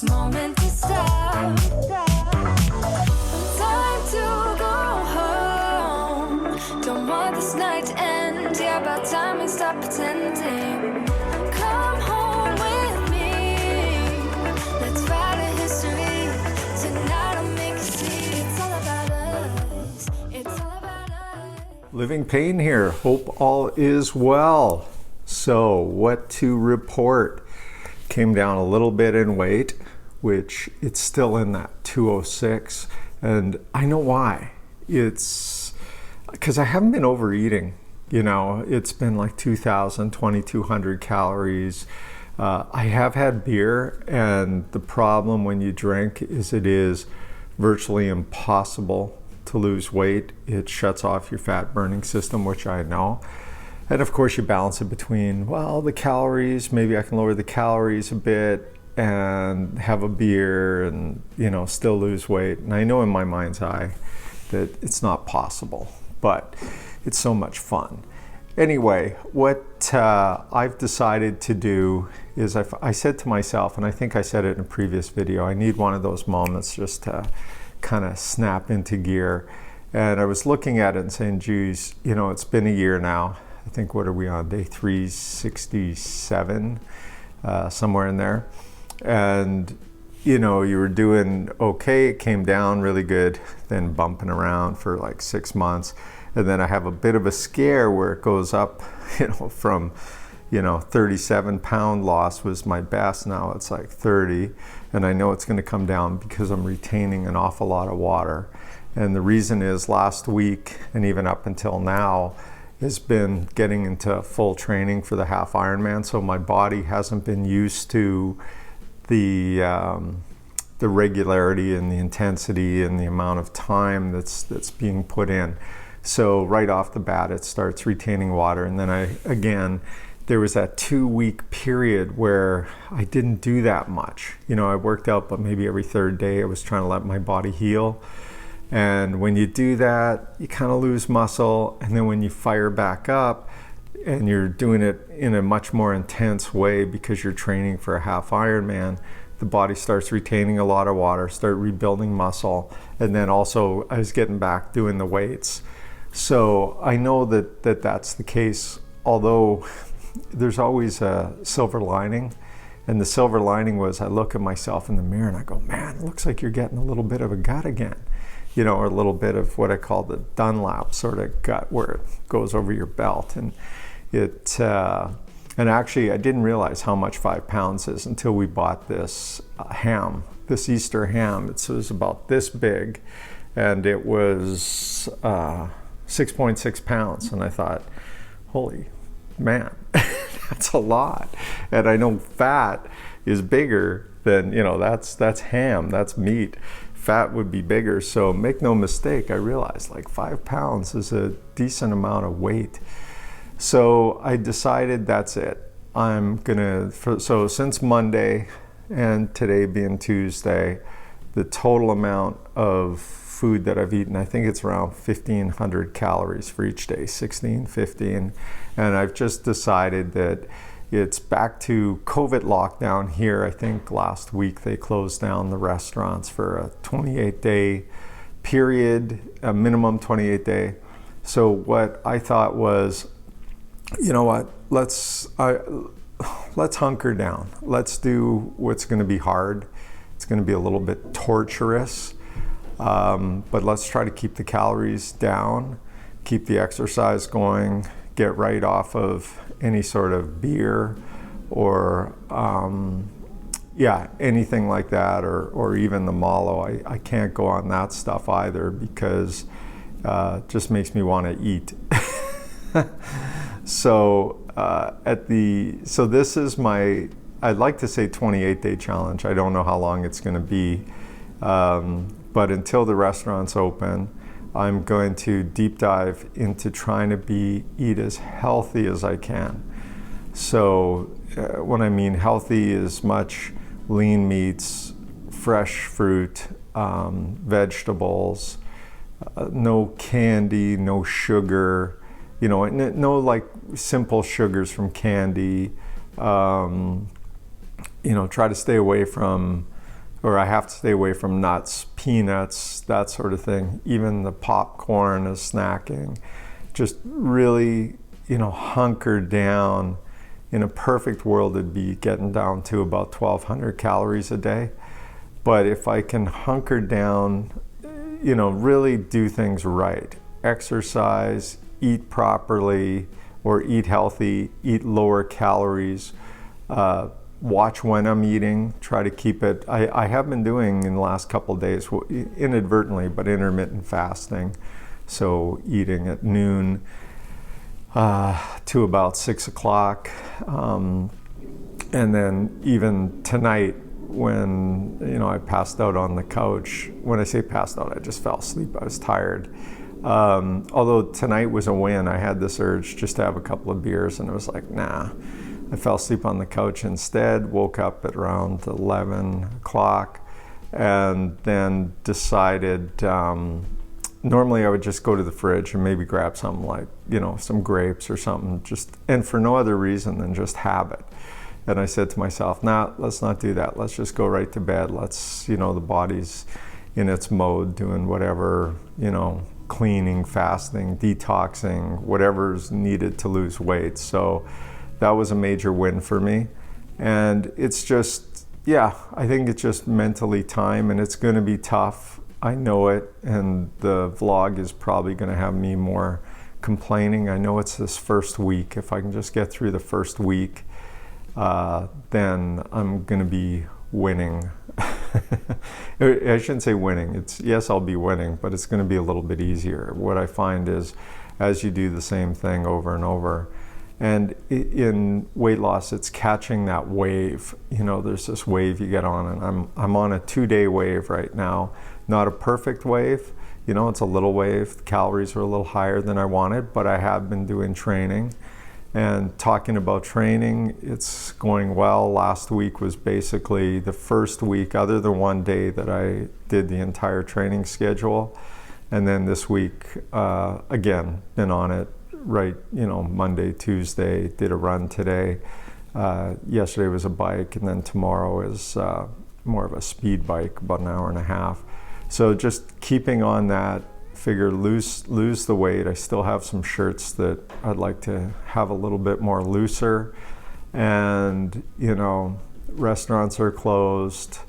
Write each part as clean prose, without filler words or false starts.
moment to stop. Time to go home. Don't want this night to end. Yeah, about time we stop pretending. Come home with me. Let's write a history. Tonight I'll make you see. It's all about us. It's all about us. Living Pain here. Hope all is well. So, what to report? Came down a little bit in weight, which it's still in that 206. And I know why. It's because I haven't been overeating. You know, it's been like 2,000, 2,200 calories. I have had beer, and the problem when you drink is it is virtually impossible to lose weight. It shuts off your fat burning system, which I know. And of course you balance it between, well, the calories, maybe I can lower the calories a bit and have a beer and, you know, still lose weight. And I know in my mind's eye that it's not possible, but it's so much fun. Anyway, what I've decided to do is I said to myself, and I think I said it in a previous video, I need one of those moments just to kind of snap into gear. And I was looking at it and saying, geez, you know, it's been a year now. I think, what are we on, day 367, somewhere in there. And, you know, you were doing okay, it came down really good, then bumping around for like 6 months. And then I have a bit of a scare where it goes up, you know, from, 37-pound loss was my best. Now it's like 30. And I know it's going to come down because I'm retaining an awful lot of water. And the reason is last week and even up until now, has been getting into full training for the half Ironman, so my body hasn't been used to the regularity and the intensity and the amount of time that's being put in. So right off the bat, it starts retaining water, and then there was that 2-week period where I didn't do that much. You know, I worked out, but maybe every third day I was trying to let my body heal. And when you do that, you kind of lose muscle. And then when you fire back up and you're doing it in a much more intense way because you're training for a half Ironman, the body starts retaining a lot of water, start rebuilding muscle. And then also I was getting back doing the weights. So I know that that's the case, although there's always a silver lining. And the silver lining was I look at myself in the mirror and I go, man, it looks like you're getting a little bit of a gut again. You know, or a little bit of what I call the Dunlap sort of gut where it goes over your belt. And and actually I didn't realize how much 5 pounds is until we bought this ham, this Easter ham. It was about this big and it was 6.6 pounds. And I thought, holy man, that's a lot. And I know fat is bigger than, that's ham, that's meat. Fat would be bigger, so make no mistake, I realized like 5 pounds is a decent amount of weight. So I decided that's it. So since Monday and today being Tuesday, the total amount of food that I've eaten, I think it's around 1,500 calories for each day, 16, 15. And I've just decided that it's back to COVID lockdown here. I think last week they closed down the restaurants for a 28-day period, a minimum 28-day. So what I thought was, you know what, let's hunker down. Let's do what's going to be hard. It's going to be a little bit torturous, but let's try to keep the calories down, keep the exercise going, get right off of any sort of beer or anything like that, or even the mallow. I can't go on that stuff either because it just makes me want to eat. So this is my, I'd like to say 28-day challenge. I don't know how long it's going to be, but until the restaurants open, I'm going to deep dive into trying to eat as healthy as I can. So when I mean healthy, as much lean meats, fresh fruit, vegetables, no candy, no sugar, no like simple sugars from candy. Try to stay away from or I have to stay away from nuts, peanuts, that sort of thing. Even the popcorn as snacking. Just really, hunker down. In a perfect world, it'd be getting down to about 1,200 calories a day. But if I can hunker down, really do things right, exercise, eat properly, or eat healthy, eat lower calories, watch when I'm eating, try to keep it. I have been doing in the last couple of days, inadvertently, but intermittent fasting. So eating at noon to about 6 o'clock. And then even tonight, when I passed out on the couch. When I say passed out, I just fell asleep. I was tired. Although tonight was a win, I had this urge just to have a couple of beers, and it was like, nah. I fell asleep on the couch instead, woke up at around 11 o'clock, and then decided, normally I would just go to the fridge and maybe grab something like, some grapes or something, and for no other reason than just habit. And I said to myself, nah, let's not do that. Let's just go right to bed. Let's, the body's in its mode, doing whatever, cleaning, fasting, detoxing, whatever's needed to lose weight. So that was a major win for me. And it's just, I think it's just mentally time, and it's going to be tough. I know it. And the vlog is probably going to have me more complaining. I know it's this first week. If I can just get through the first week, then I'm going to be winning. I shouldn't say winning. Yes, I'll be winning, but it's going to be a little bit easier. What I find is, as you do the same thing over and over, and in weight loss, it's catching that wave. There's this wave you get on, and I'm on a 2-day wave right now. Not a perfect wave. It's a little wave. The calories are a little higher than I wanted, but I have been doing training. And talking about training, it's going well. Last week was basically the first week, other than one day, that I did the entire training schedule. And then this week, again, been on it, right, Monday, Tuesday, did a run today. Yesterday was a bike, and then tomorrow is more of a speed bike, about an hour and a half. So just keeping on that. Figure lose the weight. I still have some shirts that I'd like to have a little bit more looser, and restaurants are closed.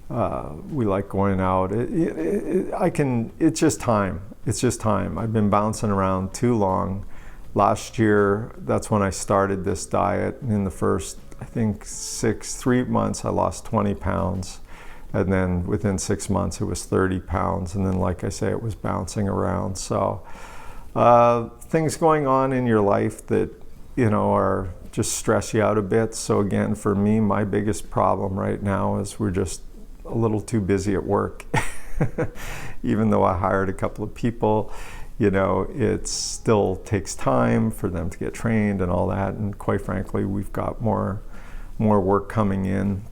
We like going out. It's just time. It's just time. I've been bouncing around too long. Last year, that's when I started this diet. In the first, I think 3 months, I lost 20 pounds. And then within 6 months, it was 30 pounds. And then, like I say, it was bouncing around. So things going on in your life that, are just stress you out a bit. So again, for me, my biggest problem right now is we're just a little too busy at work. Even though I hired a couple of people, it still takes time for them to get trained and all that. And quite frankly, we've got more work coming in,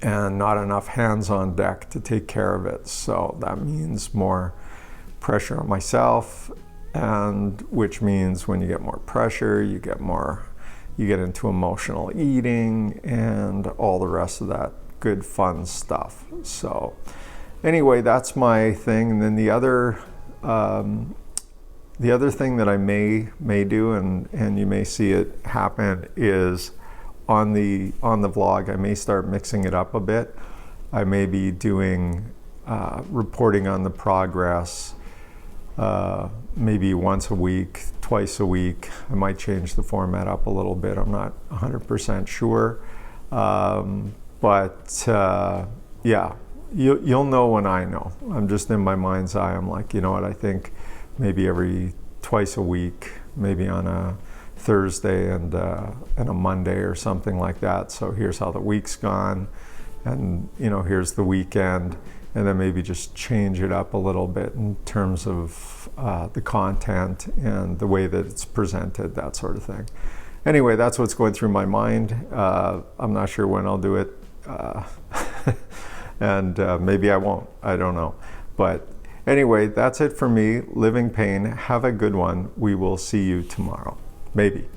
and not enough hands on deck to take care of it. So that means more pressure on myself, and which means when you get more pressure, you get into emotional eating and all the rest of that good fun stuff. So anyway, that's my thing. And then the other thing that I may do, and you may see it happen, is on the vlog, I may start mixing it up a bit. I may be doing reporting on the progress maybe once a week, twice a week. I might change the format up a little bit. I'm not 100% sure. But you'll know when I know. I'm just in my mind's eye. I'm like, what, I think maybe every twice a week, maybe on a Thursday and a Monday or something like that. So here's how the week's gone, and here's the weekend, and then maybe just change it up a little bit in terms of the content and the way that it's presented, that sort of thing. Anyway, that's what's going through my mind. I'm not sure when I'll do it, and maybe I won't. I don't know. But anyway, that's it for me. Living Pain. Have a good one. We will see you tomorrow. Maybe.